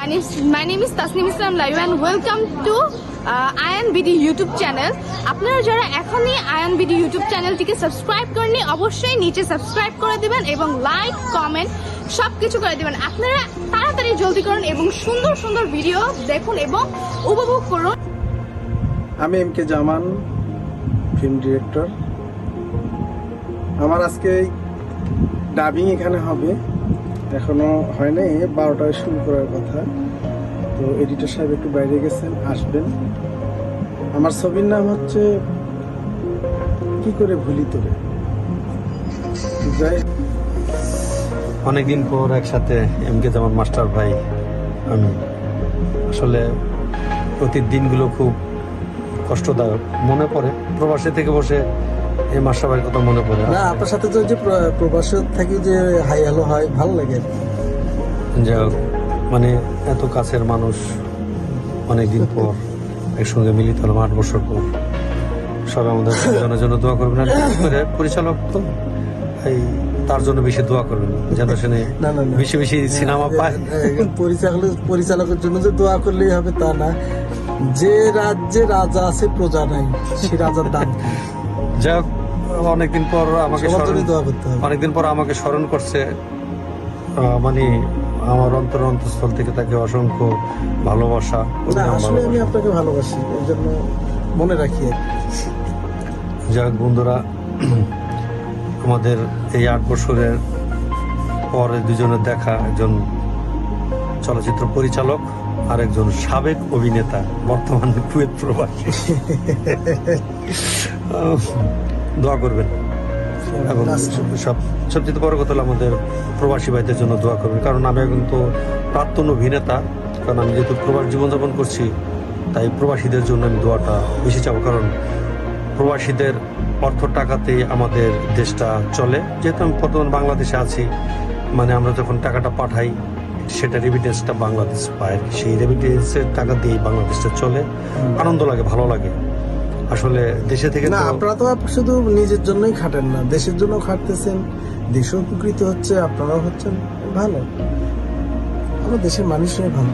My name is Tasnim Islam Live and welcome to INBD YouTube channel. আপনারা যারা এখনই INBD YouTube চ্যানেলটিকে subscribe করেননি অবশ্যই নিচে সাবস্ক্রাইব করে দিবেন এবং লাইক কমেন্ট সবকিছু করে দিবেন। আপনারা তাড়াতাড়ি জলদি করুন এবং সুন্দর সুন্দর ভিডিও দেখুন এবং উপভোগ করুন। আমি এম কে জামান, ফিল্ম ডিরেক্টর। আমার আজকে ডাবিং এখানে হবে, এখনো হয় নাই, 12টায় শুরু করার কথা। তো এডিটর সাহেব একটু বাইরে গেছেন, আসবেন। আমার ছবির নাম হচ্ছে কি করে ভুলি তোরে। অনেকদিন পর একসাথে এম কে জামান মাস্টার ভাই আমি। আসলে অতীত দিনগুলো খুব কষ্টদায়ক মনে পড়ে। প্রবাসে থেকে বসে এই মাস্টার ভাইয়ের কথা মনে পড়ে না। আপনার সাথে তো যে প্রবাসে থাকি যে হাই হ্যালো হয়, ভালো লাগে। যা মানে এত কাছের মানুষ অনেকদিন পর একসঙ্গে মিলিত হলাম 8 বছর পর। সবাই আমাদের জনের জন্য দোয়া করবেন। আর করে পরিচালক তো এই তার জন্য বেশি দোয়া করবেন যেন সে বেশি বেশি সিনেমা পায়। পরিচালকের জন্য যে দোয়া করলেই হবে তা না। যে রাজ্যে রাজা আছে প্রজা নাই, সে রাজার দাম। যাক, অনেকদিন পর আমাকে স্মরণ করছে, মানে আমার অন্তঃস্থল থেকে তাকে অসংখ্য ভালোবাসা। আসলে আমি আপনাকে ভালোবাসি, এই জন্য মনে রাখি। যাক বন্ধুরা, আমাদের এই 8 বছরের পরে দুজনের দেখা, একজন চলচ্চিত্র পরিচালক আর একজন সাবেক অভিনেতা, বর্তমান কুয়েত প্রবাসী। দোয়া করবেন এবং সবচেয়ে বড় কথা হলো আমাদের প্রবাসী ভাইদের জন্য দোয়া করবেন। কারণ আমি এখন তো প্রাক্তন অভিনেতা, কারণ আমি যেহেতু প্রবাস জীবনযাপন করছি, তাই প্রবাসীদের জন্য আমি দোয়াটা বেশি চাবো। কারণ প্রবাসীদের অর্থ টাকাতেই আমাদের দেশটা চলে। যেহেতু আমি বর্তমান বাংলাদেশে আছি, মানে আমরা যখন টাকাটা পাঠাই সেটা রেমিটেন্সটা বাংলাদেশ পায়, সেই রেমিটেন্সের টাকা দিয়েই বাংলাদেশটা চলে। আনন্দ লাগে, ভালো লাগে। আসলে দেশে থেকে না, আপনারা তো শুধু নিজের জন্যই খাটেন না, দেশের জন্য খাটতেছেন, দেশও উপকৃত হচ্ছে, আপনারাও হচ্ছেন। ভালো, আমার দেশের মানুষরাই ভালো।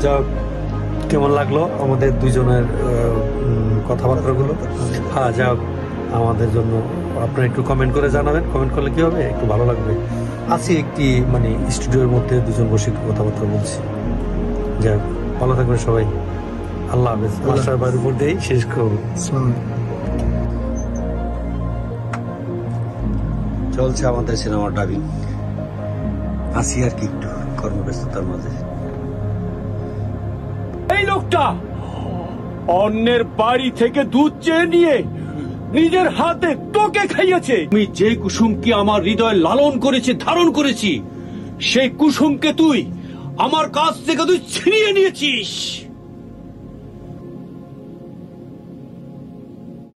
যা কেমন লাগলো আমাদের দুজনের কথাবার্তাগুলো? হ্যাঁ, যা আমাদের জন্য আপনারা একটু কমেন্ট করে জানাবেন। কমেন্ট করলে কি হবে, একটু ভালো লাগবে। আছি একটি মানে স্টুডিওর মধ্যে দুজন বসে কথাবার্তা বলছি। যাক, ভালো থাকবেন সবাই। আল্লাহ হাফেজ। মাস্টার ভাইয়ের উপর দিয়েই শেষ করবো। চলছে আমাদের সিনেমার ডাবিং। আসি আর কি একটু কর্মব্যস্ততার মাঝে। এই লোকটা অন্যের বাড়ি থেকে দুধ চেয়ে নিয়ে নিজের হাতে তোকে খাইয়েছে। আমি যে কুসুমকে আমার হৃদয়ে লালন করেছি, ধারণ করেছি, সেই কুসুমকে তুই আমার কাছ থেকে ছিনিয়ে নিয়েছিস।